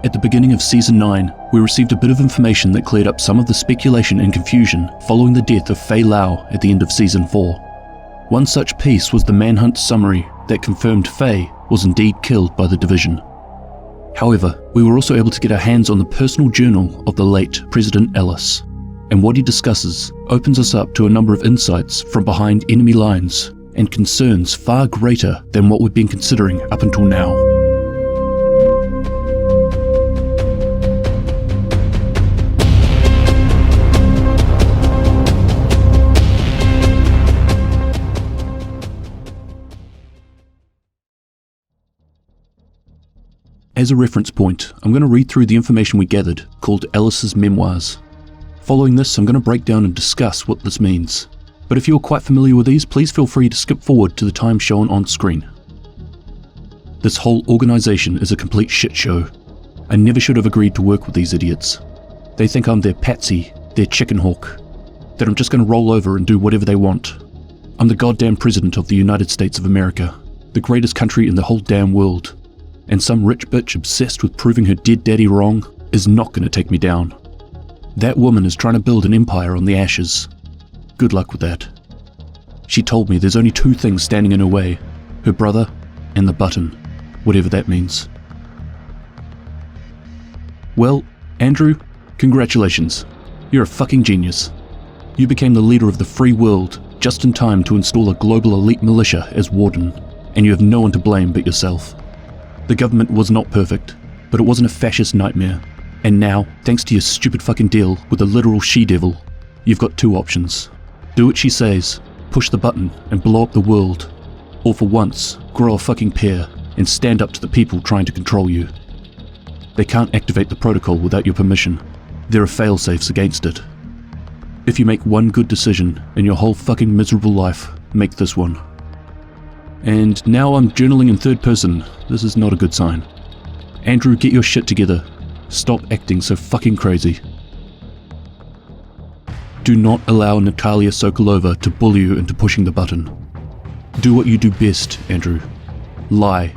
At the beginning of Season 9, we received a bit of information that cleared up some of the speculation and confusion following the death of Faye Lau at the end of Season 4. One such piece was the Manhunt summary that confirmed Faye was indeed killed by the Division. However, we were also able to get our hands on the personal journal of the late President Ellis, and what he discusses opens us up to a number of insights from behind enemy lines and concerns far greater than what we've been considering up until now. As a reference point, I'm going to read through the information we gathered, called Ellis's Memoirs. Following this, I'm going to break down and discuss what this means. But if you're quite familiar with these, please feel free to skip forward to the time shown on screen. This whole organisation is a complete shit show. I never should have agreed to work with these idiots. They think I'm their patsy, their chicken hawk, that I'm just going to roll over and do whatever they want. I'm the goddamn President of the United States of America, the greatest country in the whole damn world. And some rich bitch obsessed with proving her dead daddy wrong is not going to take me down. That woman is trying to build an empire on the ashes. Good luck with that. She told me there's only two things standing in her way, her brother and the button, whatever that means. Well, Andrew, congratulations. You're a fucking genius. You became the leader of the free world just in time to install a global elite militia as warden, and you have no one to blame but yourself. The government was not perfect, but it wasn't a fascist nightmare. And now, thanks to your stupid fucking deal with the literal she-devil, you've got two options. Do what she says, push the button and blow up the world, or for once, grow a fucking pair and stand up to the people trying to control you. They can't activate the protocol without your permission. There are fail-safes against it. If you make one good decision in your whole fucking miserable life, make this one. And now I'm journaling in third person. This is not a good sign. Andrew, get your shit together. Stop acting so fucking crazy. Do not allow Natalia Sokolova to bully you into pushing the button. Do what you do best, Andrew. Lie.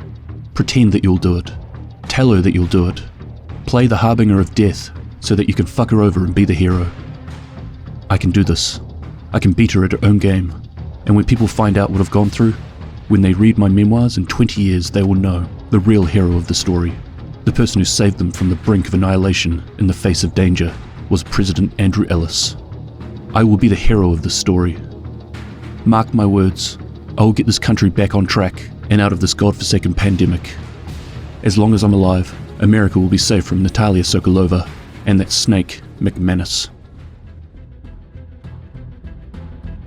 Pretend that you'll do it. Tell her that you'll do it. Play the harbinger of death so that you can fuck her over and be the hero. I can do this. I can beat her at her own game. And when people find out what I've gone through, when they read my memoirs in 20 years, they will know the real hero of the story. The person who saved them from the brink of annihilation in the face of danger was President Andrew Ellis. I will be the hero of this story. Mark my words, I will get this country back on track and out of this godforsaken pandemic. As long as I'm alive, America will be safe from Natalia Sokolova and that snake, McManus.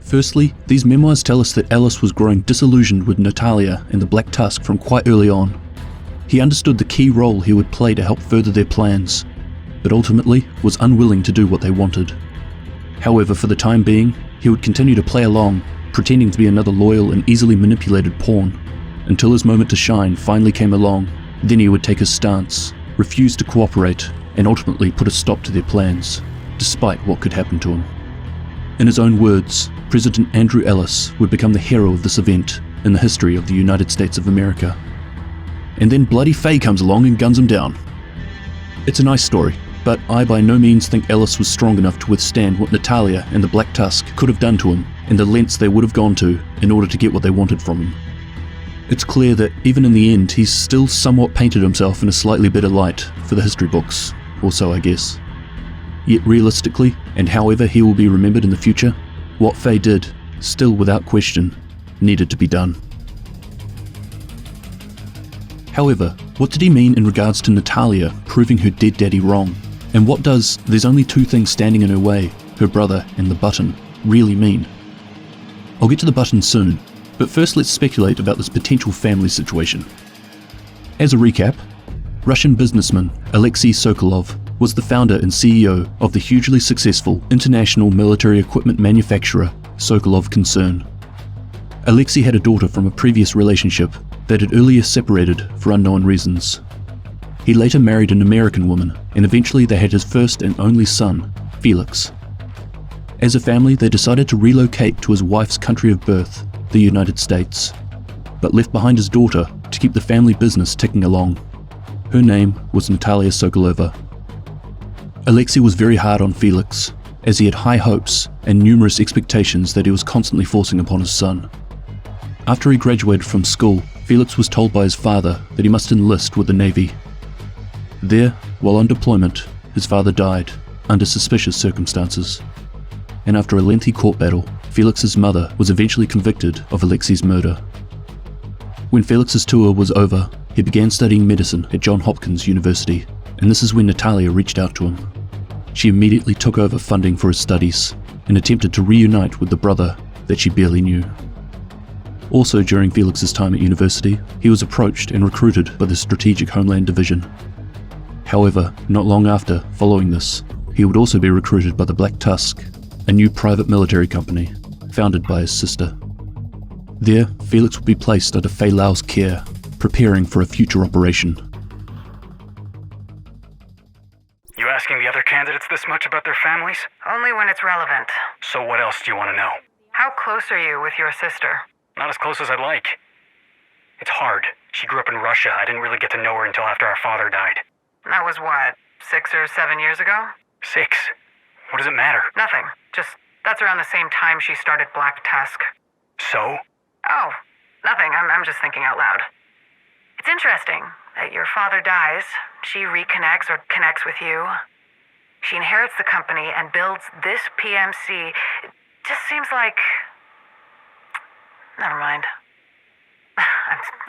Firstly, these memoirs tell us that Ellis was growing disillusioned with Natalia and the Black Tusk from quite early on. He understood the key role he would play to help further their plans, but ultimately was unwilling to do what they wanted. However, for the time being, he would continue to play along, pretending to be another loyal and easily manipulated pawn, until his moment to shine finally came along. Then he would take his stance, refuse to cooperate, and ultimately put a stop to their plans, despite what could happen to him. In his own words, President Andrew Ellis would become the hero of this event in the history of the United States of America. And then bloody Faye comes along and guns him down. It's a nice story, but I by no means think Ellis was strong enough to withstand what Natalia and the Black Tusk could have done to him and the lengths they would have gone to in order to get what they wanted from him. It's clear that even in the end, he's still somewhat painted himself in a slightly better light for the history books, or so I guess. Yet realistically, and however he will be remembered in the future, what Faye did, still without question, needed to be done. However, what did he mean in regards to Natalia proving her dead daddy wrong? And what does "there's only two things standing in her way, her brother and the button," really mean? I'll get to the button soon, but first let's speculate about this potential family situation. As a recap, Russian businessman Alexei Sokolov was the founder and CEO of the hugely successful international military equipment manufacturer Sokolov Concern. Alexei had a daughter from a previous relationship that had earlier separated for unknown reasons. He later married an American woman, and eventually they had his first and only son, Felix. As a family, they decided to relocate to his wife's country of birth, the United States, but left behind his daughter to keep the family business ticking along. Her name was Natalia Sokolova. Alexei was very hard on Felix, as he had high hopes and numerous expectations that he was constantly forcing upon his son. After he graduated from school, Felix was told by his father that he must enlist with the Navy. There, while on deployment, his father died under suspicious circumstances, and after a lengthy court battle, Felix's mother was eventually convicted of Alexei's murder. When Felix's tour was over, he began studying medicine at Johns Hopkins University, and this is when Natalia reached out to him. She immediately took over funding for his studies and attempted to reunite with the brother that she barely knew. Also during Felix's time at university, he was approached and recruited by the Strategic Homeland Division. However, not long after, following this, he would also be recruited by the Black Tusk, a new private military company founded by his sister. There, Felix would be placed under Faye Lau's care, preparing for a future operation. You asking the other candidates this much about their families? Only when it's relevant. So what else do you want to know? How close are you with your sister? Not as close as I'd like. It's hard. She grew up in Russia. I didn't really get to know her until after our father died. That was what, 6 or 7 years ago? 6? What does it matter? Nothing. Just, that's around the same time she started Black Tusk. So? Oh, nothing. I'm just thinking out loud. It's interesting that your father dies, she reconnects or connects with you. She inherits the company and builds this PMC. It just seems like... Never mind.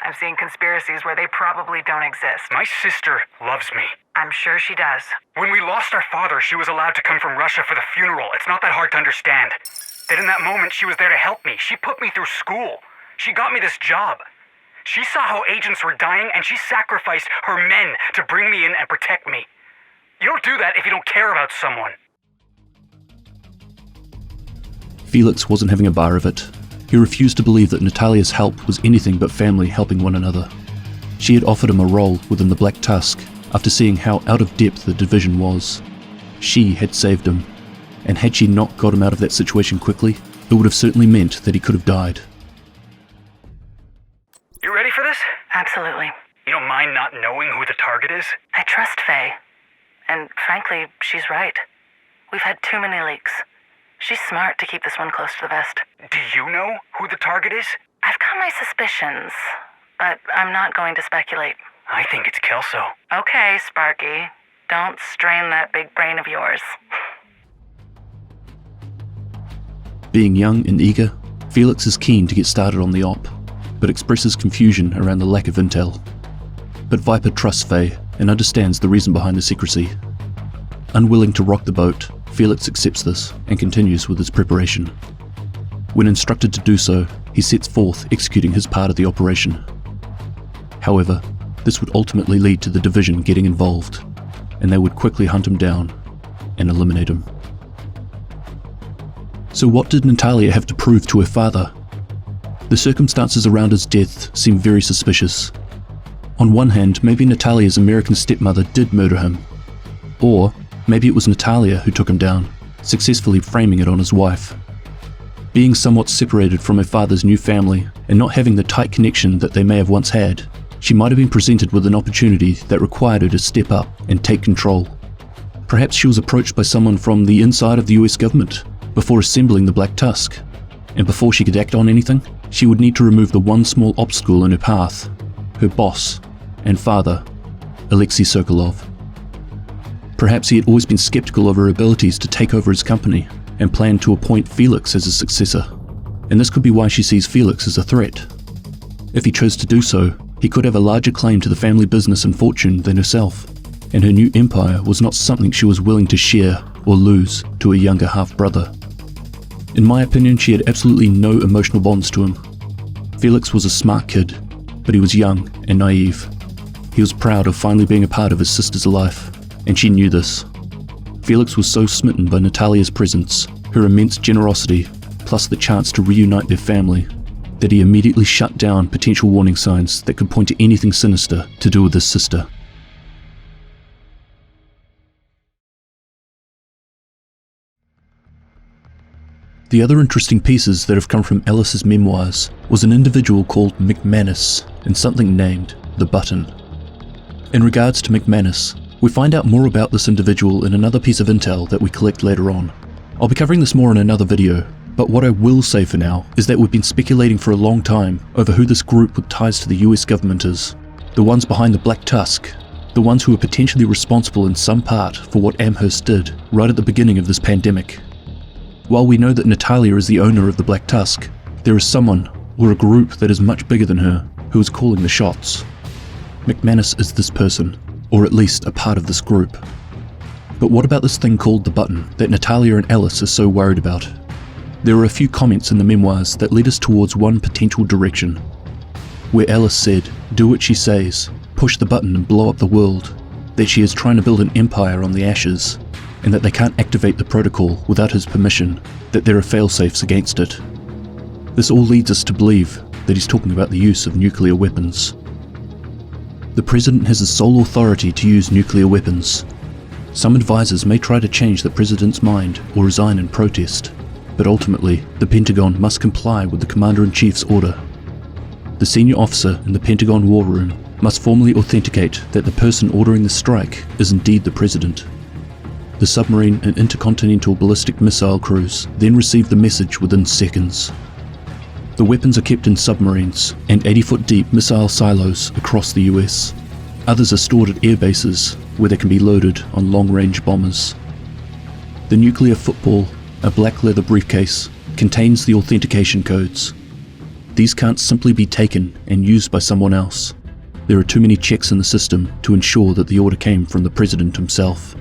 I'm seeing conspiracies where they probably don't exist. My sister loves me. I'm sure she does. When we lost our father, she was allowed to come from Russia for the funeral. It's not that hard to understand. That in that moment, she was there to help me. She put me through school. She got me this job. She saw how agents were dying, and she sacrificed her men to bring me in and protect me. You don't do that if you don't care about someone. Felix wasn't having a bar of it. He refused to believe that Natalia's help was anything but family helping one another. She had offered him a role within the Black Tusk after seeing how out of depth the division was. She had saved him, and had she not got him out of that situation quickly, it would have certainly meant that he could have died. You ready for this? Absolutely. You don't mind not knowing who the target is? I trust Faye. And frankly, she's right. We've had too many leaks. She's smart to keep this one close to the vest. Do you know who the target is? I've got my suspicions, but I'm not going to speculate. I think it's Kelso. Okay, Sparky. Don't strain that big brain of yours. Being young and eager, Felix is keen to get started on the op, but expresses confusion around the lack of intel. But Viper trusts Faye and understands the reason behind the secrecy. Unwilling to rock the boat, Felix accepts this and continues with his preparation. When instructed to do so, he sets forth executing his part of the operation. However, this would ultimately lead to the division getting involved, and they would quickly hunt him down and eliminate him. So what did Natalia have to prove to her father? The circumstances around his death seem very suspicious. On one hand, maybe Natalia's American stepmother did murder him. Or maybe it was Natalia who took him down, successfully framing it on his wife. Being somewhat separated from her father's new family and not having the tight connection that they may have once had, she might have been presented with an opportunity that required her to step up and take control. Perhaps she was approached by someone from the inside of the US government before assembling the Black Tusk, and before she could act on anything, she would need to remove the one small obstacle in her path, her boss and father, Alexei Sokolov. Perhaps he had always been skeptical of her abilities to take over his company and planned to appoint Felix as his successor, and this could be why she sees Felix as a threat. If he chose to do so, he could have a larger claim to the family business and fortune than herself, and her new empire was not something she was willing to share or lose to a younger half-brother. In my opinion, she had absolutely no emotional bonds to him. Felix was a smart kid, but he was young and naive. He was proud of finally being a part of his sister's life, and she knew this. Felix was so smitten by Natalia's presence, her immense generosity, plus the chance to reunite their family, that he immediately shut down potential warning signs that could point to anything sinister to do with his sister. The other interesting pieces that have come from Ellis's memoirs was an individual called McManus and something named The Button. In regards to McManus, we find out more about this individual in another piece of intel that we collect later on. I'll be covering this more in another video, but what I will say for now is that we've been speculating for a long time over who this group with ties to the US government is. The ones behind the Black Tusk, the ones who are potentially responsible in some part for what Amherst did right at the beginning of this pandemic. While we know that Natalia is the owner of the Black Tusk, there is someone, or a group that is much bigger than her, who is calling the shots. McManus is this person, or at least a part of this group. But what about this thing called the button that Natalia and Ellis are so worried about? There are a few comments in the memoirs that lead us towards one potential direction, where Ellis said, "Do what she says, push the button and blow up the world," that she is trying to build an empire on the ashes, and that they can't activate the protocol without his permission, that there are failsafes against it. This all leads us to believe that he's talking about the use of nuclear weapons. The president has the sole authority to use nuclear weapons. Some advisors may try to change the president's mind or resign in protest, but ultimately, the Pentagon must comply with the Commander-in-Chief's order. The senior officer in the Pentagon War Room must formally authenticate that the person ordering the strike is indeed the president. The submarine and intercontinental ballistic missile crews then receive the message within seconds. The weapons are kept in submarines and 80-foot deep missile silos across the US. Others are stored at air bases where they can be loaded on long-range bombers. The nuclear football, a black leather briefcase, contains the authentication codes. These can't simply be taken and used by someone else. There are too many checks in the system to ensure that the order came from the president himself.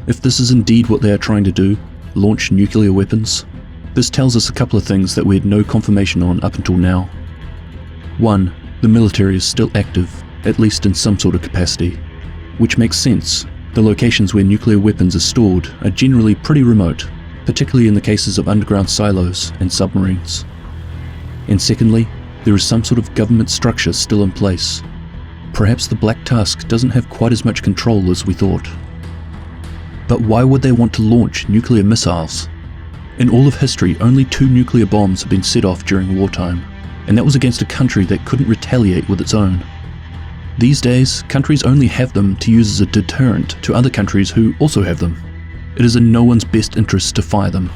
If this is indeed what they are trying to do, launch nuclear weapons, this tells us a couple of things that we had no confirmation on up until now. 1. The military is still active, at least in some sort of capacity, which makes sense. The locations where nuclear weapons are stored are generally pretty remote, particularly in the cases of underground silos and submarines. And secondly, there is some sort of government structure still in place. Perhaps the Black Tusk doesn't have quite as much control as we thought. But why would they want to launch nuclear missiles? In all of history, only 2 nuclear bombs have been set off during wartime, and that was against a country that couldn't retaliate with its own. These days, countries only have them to use as a deterrent to other countries who also have them. It is in no one's best interest to fire them.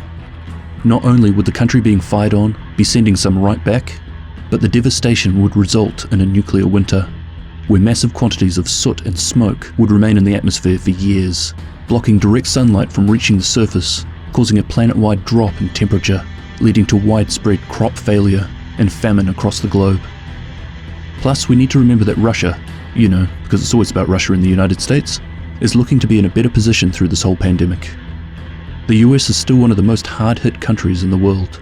Not only would the country being fired on be sending some right back, but the devastation would result in a nuclear winter, where massive quantities of soot and smoke would remain in the atmosphere for years, blocking direct sunlight from reaching the surface, causing a planet-wide drop in temperature, leading to widespread crop failure and famine across the globe. Plus, we need to remember that Russia, because it's always about Russia in the United States, is looking to be in a better position through this whole pandemic. The US is still one of the most hard-hit countries in the world.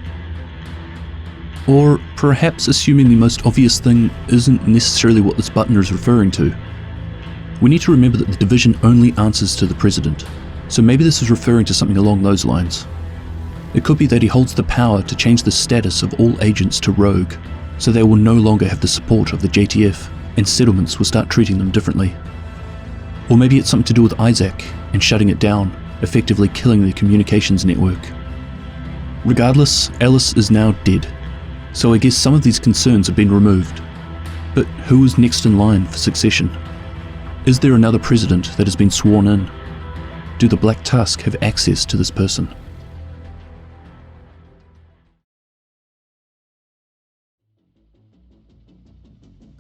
Or perhaps assuming the most obvious thing isn't necessarily what this button is referring to. We need to remember that the division only answers to the president, so maybe this is referring to something along those lines. It could be that he holds the power to change the status of all agents to rogue, so they will no longer have the support of the JTF, and settlements will start treating them differently. Or maybe it's something to do with Isaac and shutting it down, effectively killing their communications network. Regardless, Ellis is now dead, so I guess some of these concerns have been removed. But who is next in line for succession? Is there another president that has been sworn in? Do the Black Tusk have access to this person?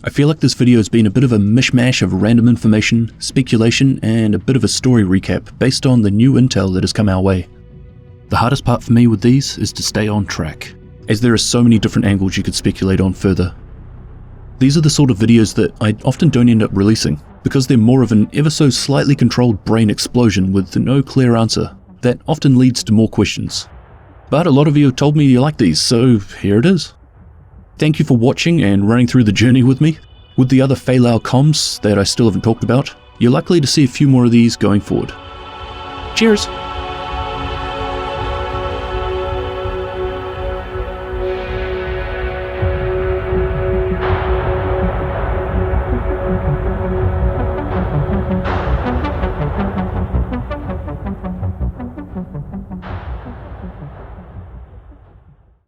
I feel like this video has been a bit of a mishmash of random information, speculation, and a bit of a story recap based on the new intel that has come our way. The hardest part for me with these is to stay on track, as there are so many different angles you could speculate on further. These are the sort of videos that I often don't end up releasing, because they're more of an ever so slightly controlled brain explosion with no clear answer that often leads to more questions. But a lot of you have told me you like these, so here it is. Thank you for watching and running through the journey with me. With the other Faye Lau comms that I still haven't talked about, you're likely to see a few more of these going forward. Cheers!